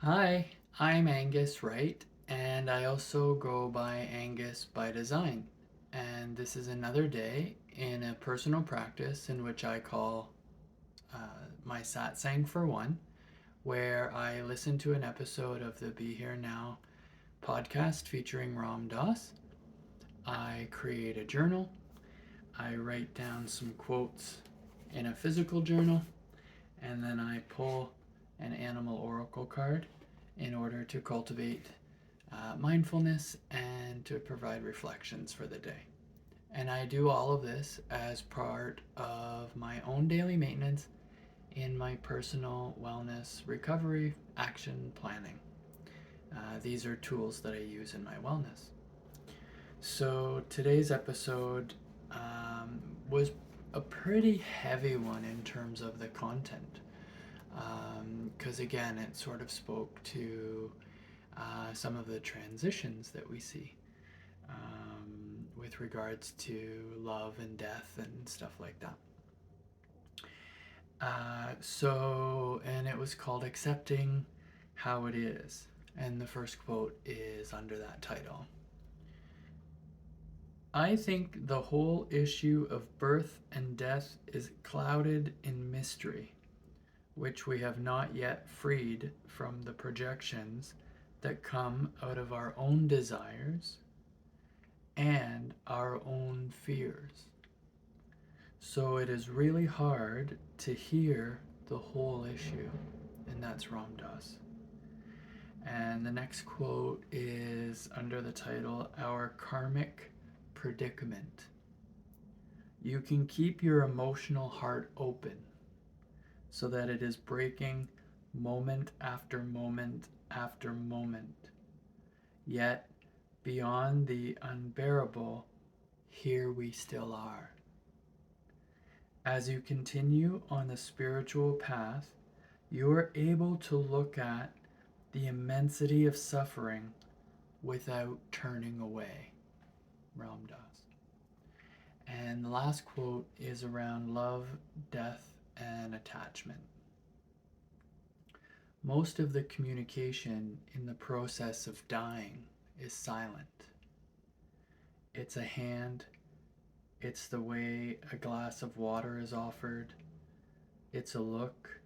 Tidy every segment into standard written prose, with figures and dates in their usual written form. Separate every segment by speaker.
Speaker 1: Hi, I'm Angus Wright, and I also go by Angus By Design. And this is another day in a personal practice in which I call uh, my Satsang for One, where I listen to an episode of the Be Here Now podcast featuring Ram Dass. I create a journal, I write down some quotes in a physical journal, and then I pull an animal oracle card in order to cultivate mindfulness and to provide reflections for the day. And I do all of this as part of my own daily maintenance in my personal wellness recovery action planning. These are tools that I use in my wellness. So today's episode was a pretty heavy one in terms of the content. Because again, it sort of spoke to some of the transitions that we see with regards to love and death and stuff like that. And it was called Accepting How It Is. And the first quote is under that title. I think the whole issue of birth and death is clouded in mystery, which we have not yet freed from the projections that come out of our own desires and our own fears. So it is really hard to hear the whole issue, and that's Ram Dass. And the next quote is under the title, Our Karmic Predicament. You can keep your emotional heart open so that it is breaking moment after moment after moment. Yet, beyond the unbearable, here we still are. As you continue on the spiritual path, you are able to look at the immensity of suffering without turning away. Ram Dass. And the last quote is around love, death, and attachment. Most of the communication in the process of dying is silent. It's a hand, it's the way a glass of water is offered, it's a look,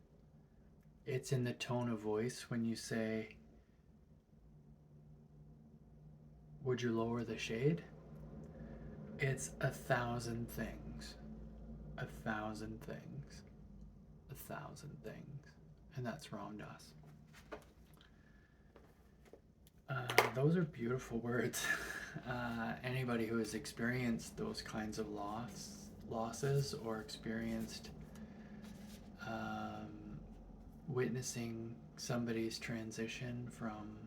Speaker 1: it's in the tone of voice when you say, would you lower the shade? It's a thousand things, a thousand things, a thousand things. And that's Ram Dass. Those are beautiful words. Anybody who has experienced those kinds of losses or experienced um, witnessing somebody's transition from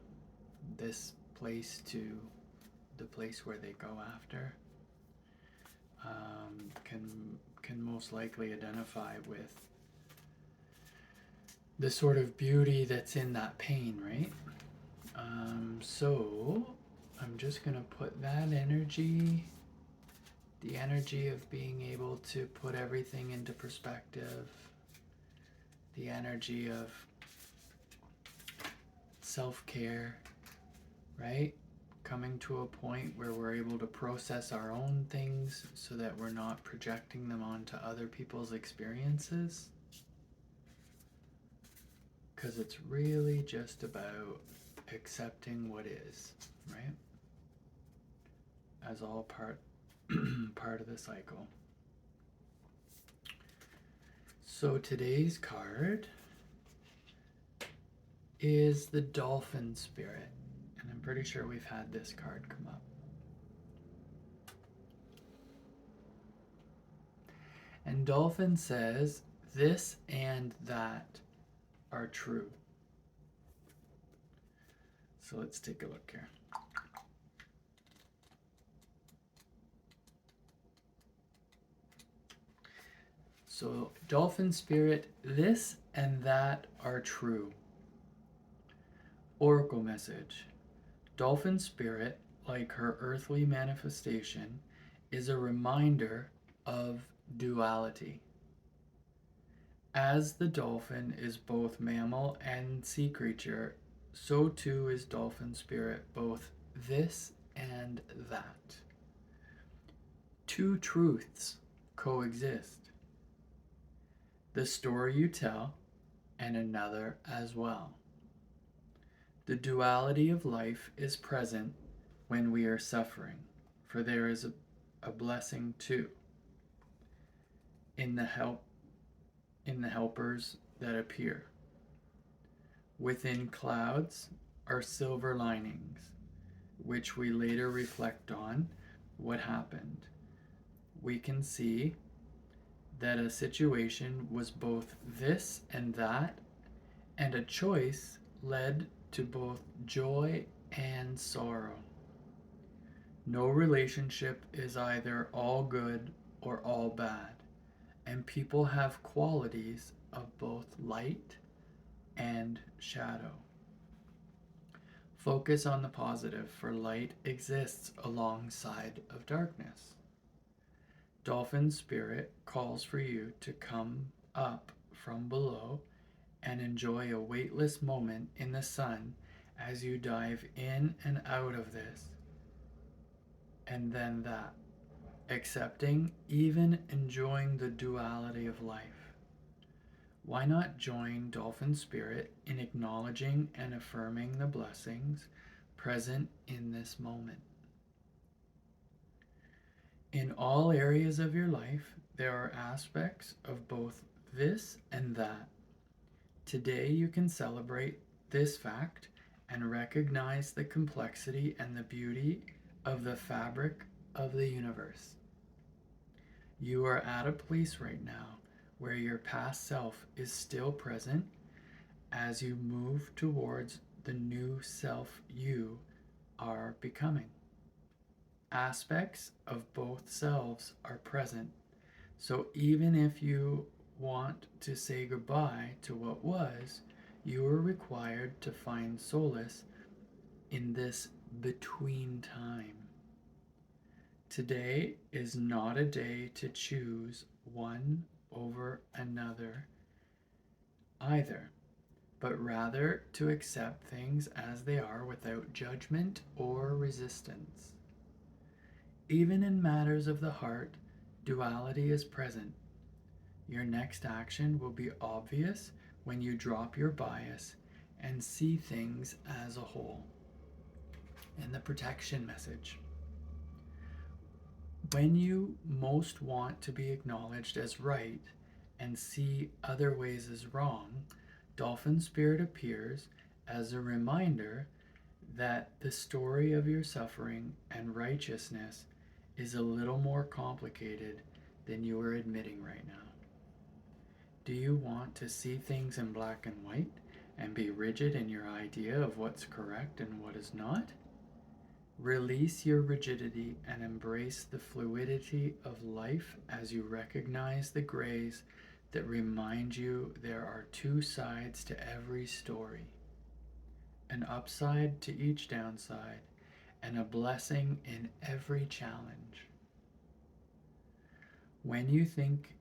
Speaker 1: this place to the place where they go after can most likely identify with the sort of beauty that's in that pain, right? So I'm just going to put that energy, the energy of being able to put everything into perspective, the energy of self-care, right? Coming to a point where we're able to process our own things so that we're not projecting them onto other people's experiences. Because it's really just about accepting what is, right? As all part of the cycle. So today's card is the Dolphin Spirit, and I'm pretty sure we've had this card come up. And Dolphin says, this and that are true. So let's take a look here. So, Dolphin Spirit, this and that are true. Oracle message. Dolphin Spirit, like her earthly manifestation, is a reminder of duality. As the dolphin is both mammal and sea creature, so too is Dolphin Spirit, both this and that. Two truths coexist: the story you tell and another as well. The duality of life is present when we are suffering, for there is a blessing too in the helpers that appear. Within clouds are silver linings, which we later reflect on what happened. We can see that a situation was both this and that, and a choice led to both joy and sorrow. No relationship is either all good or all bad, and people have qualities of both light and shadow. Focus on the positive, for light exists alongside of darkness. Dolphin Spirit calls for you to come up from below and enjoy a weightless moment in the sun as you dive in and out of this and then that, accepting, even enjoying the duality of life. Why not join Dolphin Spirit in acknowledging and affirming the blessings present in this moment? In all areas of your life, there are aspects of both this and that. Today, you can celebrate this fact and recognize the complexity and the beauty of the fabric of the universe. You are at a place right now where your past self is still present as you move towards the new self you are becoming. Aspects of both selves are present, so even if you want to say goodbye to what was, you are required to find solace in this between time. Today is not a day to choose one over another either, but rather to accept things as they are without judgment or resistance. Even in matters of the heart, duality is present. Your next action will be obvious when you drop your bias and see things as a whole. And the protection message: when you most want to be acknowledged as right and see other ways as wrong, Dolphin Spirit appears as a reminder that the story of your suffering and righteousness is a little more complicated than you are admitting right now. Do you want to see things in black and white and be rigid in your idea of what's correct and what is not? Release your rigidity and embrace the fluidity of life as you recognize the grays that remind you there are two sides to every story: an upside to each downside, and a blessing in every challenge. When you think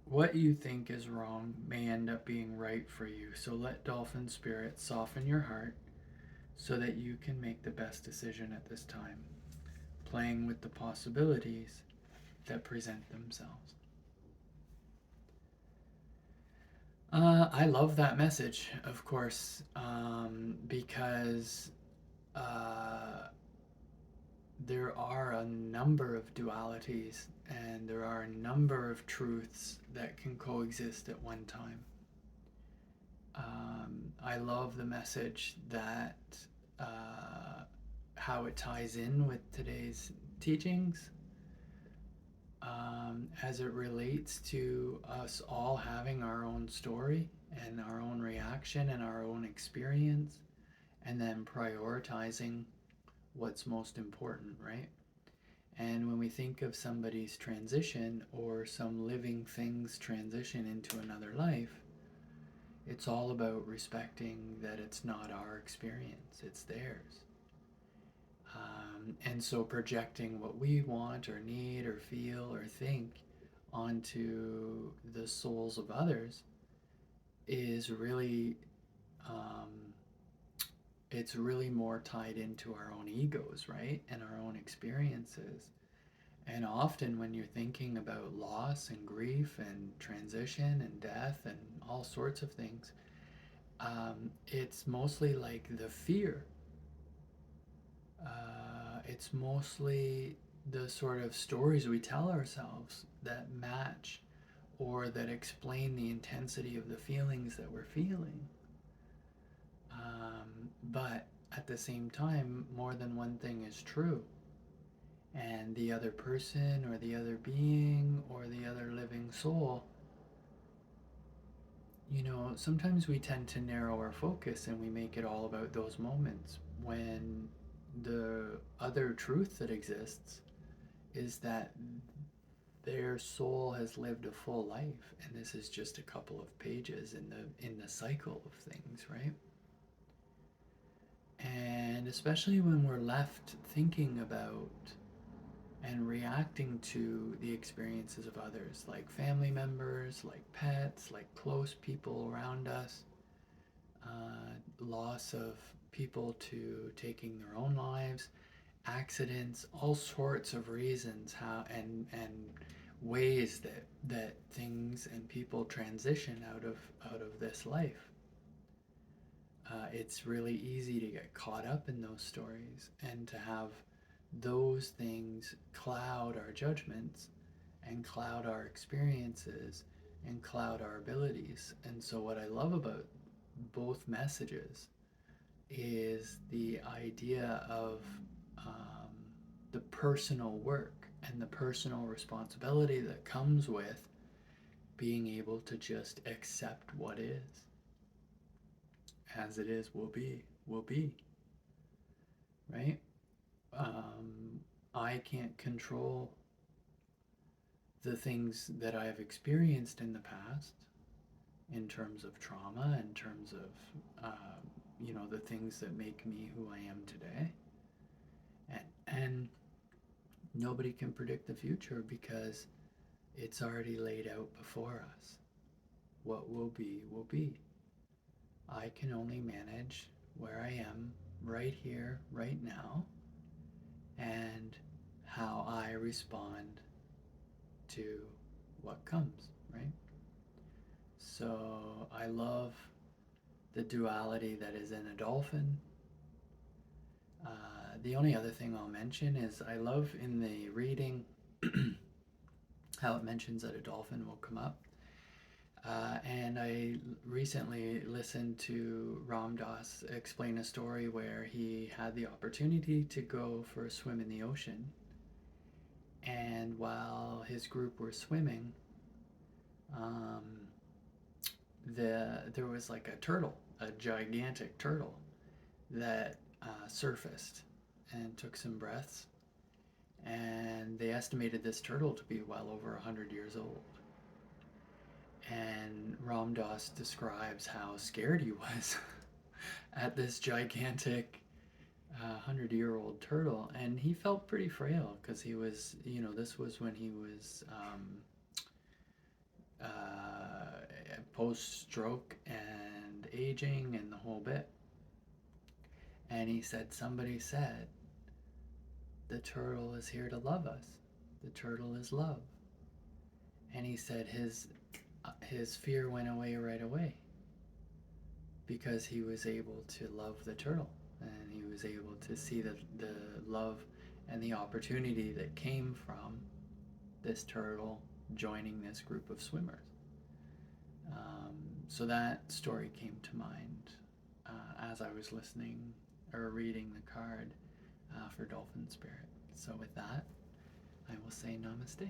Speaker 1: what you think is wrong may end up being right for you, so let Dolphin Spirit soften your heart so that you can make the best decision at this time, playing with the possibilities that present themselves. I love that message, of course, because there are a number of dualities and there are a number of truths that can coexist at one time. I love the message that how it ties in with today's teachings, as it relates to us all having our own story and our own reaction and our own experience, and then prioritizing what's most important, right? And when we think of somebody's transition or some living thing's transition into another life, it's all about respecting that it's not our experience, it's theirs. And so projecting what we want or need or feel or think onto the souls of others is really it's really more tied into our own egos, right? And our own experiences. And often when you're thinking about loss and grief and transition and death and all sorts of things, it's mostly like the fear. It's mostly the sort of stories we tell ourselves that match or that explain the intensity of the feelings that we're feeling. But at the same time, more than one thing is true. And the other person or the other being or the other living soul, sometimes we tend to narrow our focus and we make it all about those moments when the other truth that exists is that their soul has lived a full life, and this is just a couple of pages in the cycle of things, right? And especially when we're left thinking about and reacting to the experiences of others, like family members, like pets, like close people around us, loss of people to taking their own lives, accidents, all sorts of reasons how and ways that things and people transition out of this life. It's really easy to get caught up in those stories and to have those things cloud our judgments and cloud our experiences and cloud our abilities. And so, what I love about both messages is the idea of um, the personal work and the personal responsibility that comes with being able to just accept what is. As it is, will be, right? Um, I can't control the things that I've experienced in the past in terms of trauma, in terms of, the things that make me who I am today. And nobody can predict the future because it's already laid out before us. What will be, will be. I can only manage where I am right here, right now, and how I respond to what comes, right? So I love the duality that is in a dolphin. The only other thing I'll mention is I love in the reading how it mentions that a dolphin will come up. And I recently listened to Ram Dass explain a story where he had the opportunity to go for a swim in the ocean. And while his group were swimming, um, there was like a turtle, a gigantic turtle, that surfaced and took some breaths. And they estimated this turtle to be well over 100 years old. And Ram Dass describes how scared he was at this gigantic 100-year-old turtle. And he felt pretty frail because he was, this was when he was post stroke and aging and the whole bit. And he said, somebody said, the turtle is here to love us. The turtle is love. And he said his fear went away right away because he was able to love the turtle, and he was able to see the love and the opportunity that came from this turtle joining this group of swimmers. So that story came to mind as I was listening or reading the card for Dolphin Spirit. So with that, I will say namaste.